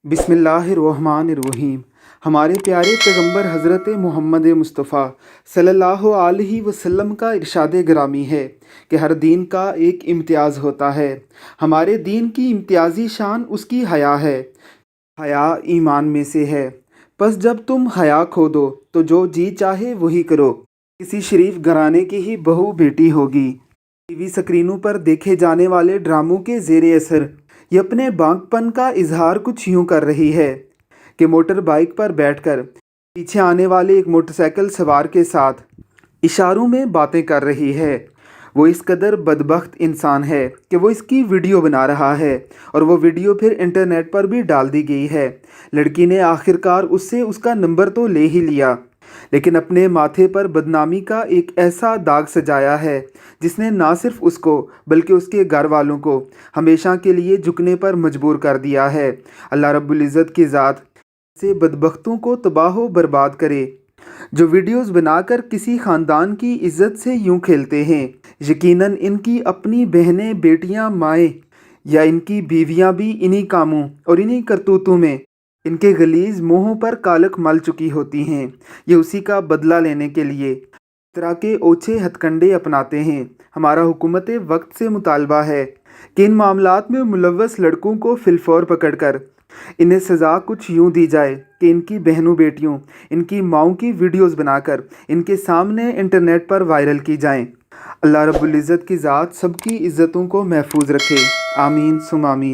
बिस्मिल्लाहिर्रहमानिर्रहीम। हमारे प्यारे पैगंबर हज़रत मोहम्मद मुस्तफ़ा सल्लल्लाहु अलैहि वसल्लम का इरशाद गिरामी है कि हर दीन का एक इम्तियाज़ होता है। हमारे दीन की इम्तियाज़ी शान उसकी हया है। हया ईमान में से है। बस जब तुम हया खो दो तो जो जी चाहे वही करो। किसी शरीफ घराने की ही बहू बेटी होगी। टीवी स्क्रीनों पर देखे जाने वाले ड्रामों के ज़ेरे असर ये अपने बांकपन का इजहार कुछ यूं कर रही है कि मोटर बाइक पर बैठकर पीछे आने वाले एक मोटरसाइकिल सवार के साथ इशारों में बातें कर रही है। वो इस कदर बदबख्त इंसान है कि वो इसकी वीडियो बना रहा है और वो वीडियो फिर इंटरनेट पर भी डाल दी गई है। लड़की ने आखिरकार उससे उसका नंबर तो ले ही लिया, लेकिन अपने माथे पर बदनामी का एक ऐसा दाग सजाया है जिसने ना सिर्फ उसको बल्कि उसके घर वालों को हमेशा के लिए झुकने पर मजबूर कर दिया है। अल्लाह रब्बुल इज़्ज़त की ज़ात से बदबख्तों को तबाह व बर्बाद करे जो वीडियोस बनाकर किसी ख़ानदान की इज़्ज़त से यूं खेलते हैं। यकीनन इनकी अपनी बहनें, बेटियां, माएँ या इनकी बीवियां भी इन्हीं कामों और इन्हीं करतूतों में इनके गलीज़ मुँहों पर कालक मल चुकी होती हैं। ये उसी का बदला लेने के लिए इस तरह के ओछे हथकंडे अपनाते हैं। हमारा हुकूमत वक्त से मुतालबा है कि इन मामलात में मुलव्वस लड़कों को फिलफौर पकड़कर इन्हें सज़ा कुछ यूँ दी जाए कि इनकी बहनों, बेटियों, इनकी माओं की वीडियोस बनाकर इनके सामने इंटरनेट पर वायरल की जाएं। अल्लाह रब्बुल इज़्ज़त की ज़ात सबकी इज़्ज़तों को महफूज रखे। आमीन सुम आमीन।